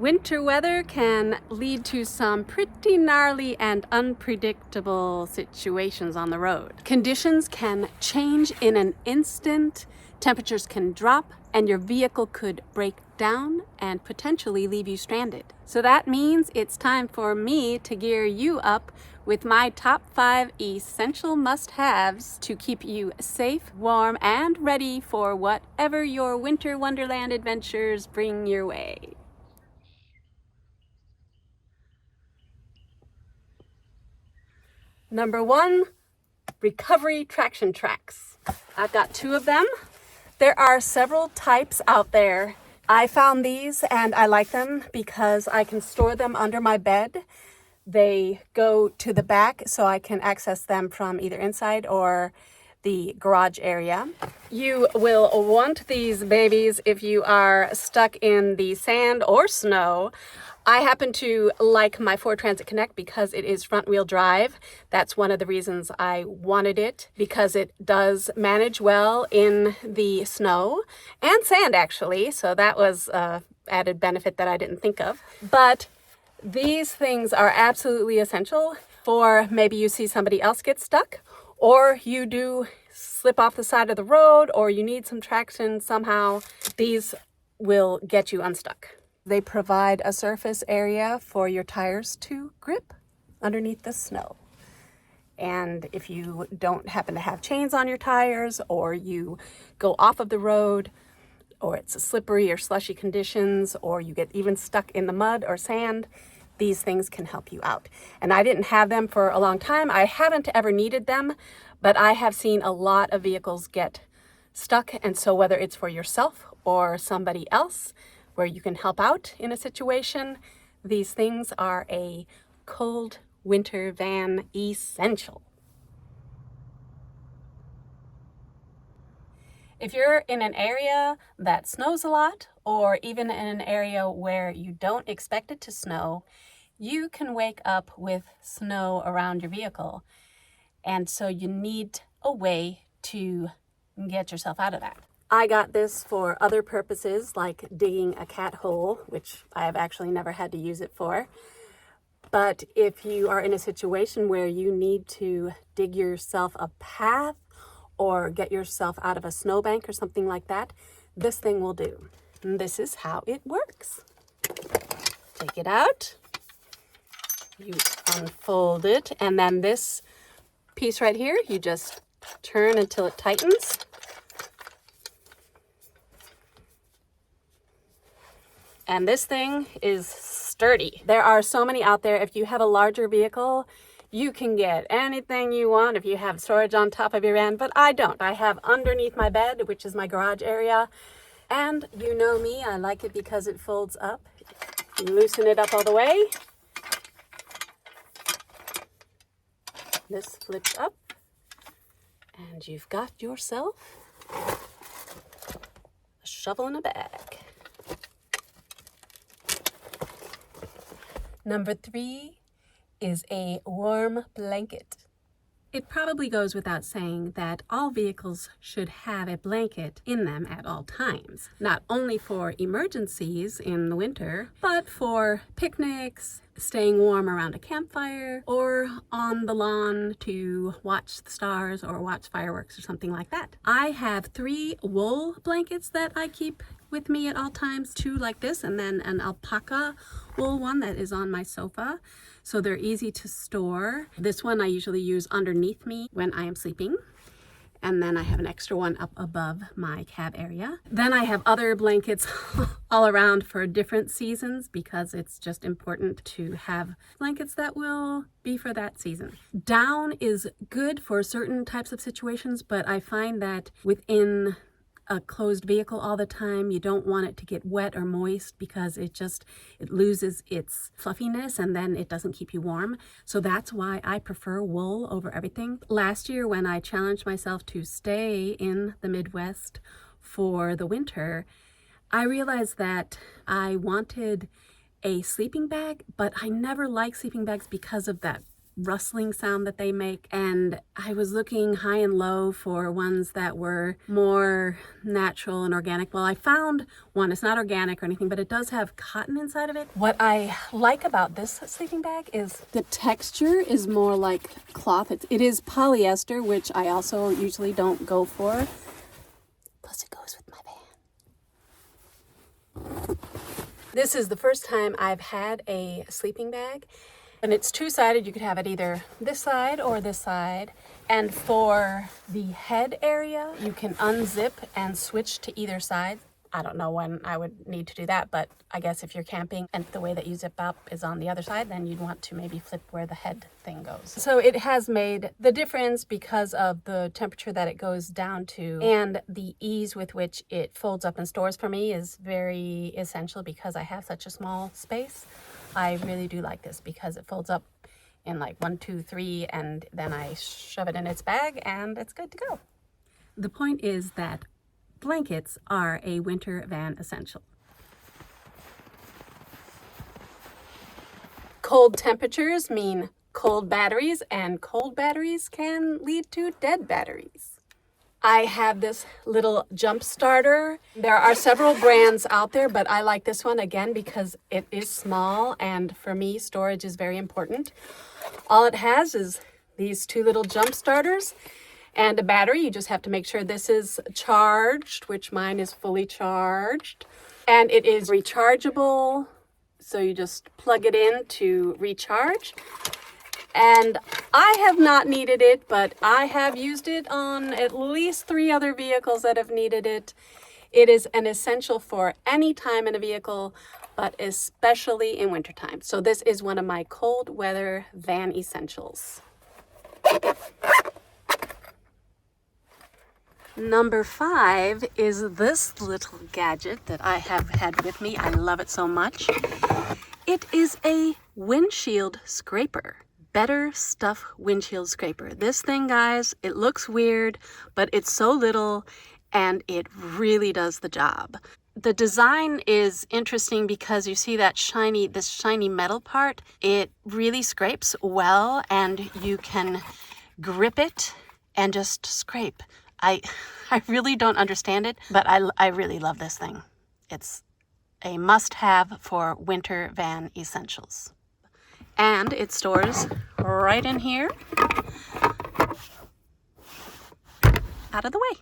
Winter weather can lead to some pretty gnarly and unpredictable situations on the road. Conditions can change in an instant, temperatures can drop, and your vehicle could break down and potentially leave you stranded. So that means it's time for me to gear you up with my top 5 essential must-haves to keep you safe, warm, and ready for whatever your winter wonderland adventures bring your way. Number 1, recovery traction tracks. I've got 2 of them. There are several types out there. I found these and I like them because I can store them under my bed. They go to the back so I can access them from either inside or the garage area. You will want these babies if you are stuck in the sand or snow. I happen to like my Ford Transit Connect because it is front wheel drive. That's one of the reasons I wanted it, because it does manage well in the snow and sand actually. So that was an added benefit that I didn't think of. But these things are absolutely essential for maybe you see somebody else get stuck, or you do slip off the side of the road, or you need some traction somehow. These will get you unstuck. They provide a surface area for your tires to grip underneath the snow. And if you don't happen to have chains on your tires, or you go off of the road, or it's a slippery or slushy conditions, or you get even stuck in the mud or sand, these things can help you out. And I didn't have them for a long time. I haven't ever needed them, but I have seen a lot of vehicles get stuck. And so whether it's for yourself or somebody else, where you can help out in a situation, these things are a cold winter van essential. If you're in an area that snows a lot, or even in an area where you don't expect it to snow, you can wake up with snow around your vehicle. And so you need a way to get yourself out of that. I got this for other purposes, like digging a cat hole, which I have actually never had to use it for. But if you are in a situation where you need to dig yourself a path or get yourself out of a snowbank or something like that, this thing will do. And this is how it works. Take it out, you unfold it, and then this piece right here, you just turn until it tightens. And this thing is sturdy. There are so many out there. If you have a larger vehicle, you can get anything you want if you have storage on top of your van, but I don't. I have underneath my bed, which is my garage area. And you know me, I like it because it folds up. You loosen it up all the way. This flips up, and you've got yourself a shovel in a bag. Number 3 is a warm blanket. It probably goes without saying that all vehicles should have a blanket in them at all times, not only for emergencies in the winter, but for picnics, staying warm around a campfire, or on the lawn to watch the stars or watch fireworks or something like that. I have 3 wool blankets that I keep with me at all times, 2 like this, and then an alpaca wool one that is on my sofa. So they're easy to store. This one I usually use underneath me when I am sleeping. And then I have an extra one up above my cab area. Then I have other blankets all around for different seasons, because it's just important to have blankets that will be for that season. Down is good for certain types of situations, but I find that within a closed vehicle all the time, you don't want it to get wet or moist, because it loses its fluffiness and then it doesn't keep you warm. So that's why I prefer wool over everything. Last year, when I challenged myself to stay in the Midwest for the winter, I realized that I wanted a sleeping bag, but I never liked sleeping bags because of that rustling sound that they make, and I was looking high and low for ones that were more natural and organic. Well, I found one. It's not organic or anything, but it does have cotton inside of it. What I like about this sleeping bag is the texture is more like cloth. It is polyester, which I also usually don't go for. Plus it goes with my van. This is the first time I've had a sleeping bag, and it's two-sided. You could have it either this side or this side. And for the head area, you can unzip and switch to either side. I don't know when I would need to do that, but I guess if you're camping and the way that you zip up is on the other side, then you'd want to maybe flip where the head thing goes. So it has made the difference because of the temperature that it goes down to, and the ease with which it folds up and stores for me is very essential because I have such a small space. I really do like this because it folds up in like 1, 2, 3, and then I shove it in its bag and it's good to go. The point is that blankets are a winter van essential. Cold temperatures mean cold batteries, and cold batteries can lead to dead batteries. I have this little jump starter. There are several brands out there, but I like this one again because it is small, and for me, storage is very important. All it has is these 2 little jump starters and a battery. You just have to make sure this is charged, which mine is fully charged. And it is rechargeable, so you just plug it in to recharge. And I have not needed it, but I have used it on at least 3 other vehicles that have needed it. It is an essential for any time in a vehicle, but especially in wintertime. So this is one of my cold weather van essentials. Number 5 is this little gadget that I have had with me. I love it so much. It is a windshield scraper. Better Stuff windshield scraper. This thing, guys, it looks weird, but it's so little and it really does the job. The design is interesting because you see that this shiny metal part. It really scrapes well, and you can grip it and just scrape. I really don't understand it, but I really love this thing. It's a must-have for winter van essentials. And it stores right in here, out of the way.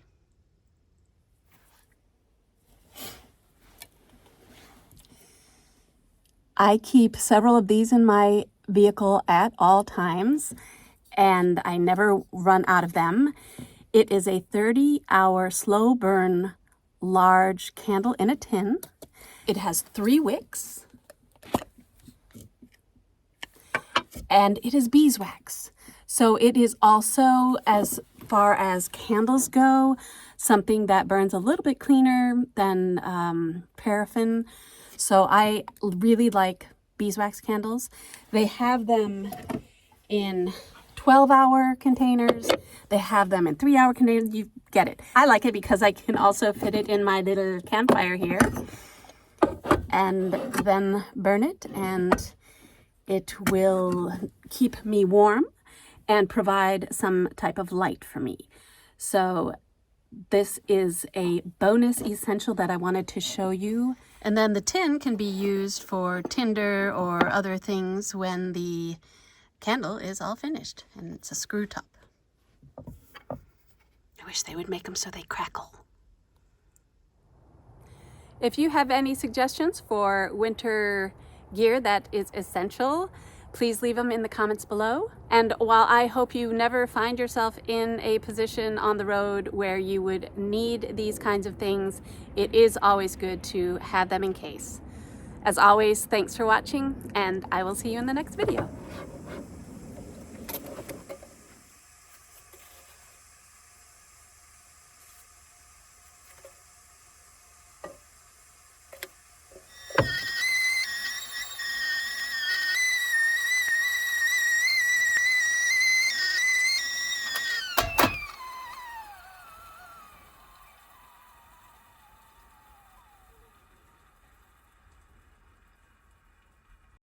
I keep several of these in my vehicle at all times, and I never run out of them. It is a 30-hour slow burn large candle in a tin. It has 3 wicks, and it is beeswax. So it is also, as far as candles go, something that burns a little bit cleaner than paraffin. So I really like beeswax candles. They have them in 12-hour containers. They have them in 3-hour containers. You get it. I like it because I can also fit it in my little campfire here and then burn it, and it will keep me warm and provide some type of light for me. So this is a bonus essential that I wanted to show you. And then the tin can be used for tinder or other things when the candle is all finished, and it's a screw top. I wish they would make them so they crackle. If you have any suggestions for winter gear that is essential, please leave them in the comments below. And while I hope you never find yourself in a position on the road where you would need these kinds of things, it is always good to have them in case. As always, thanks for watching, and I will see you in the next video.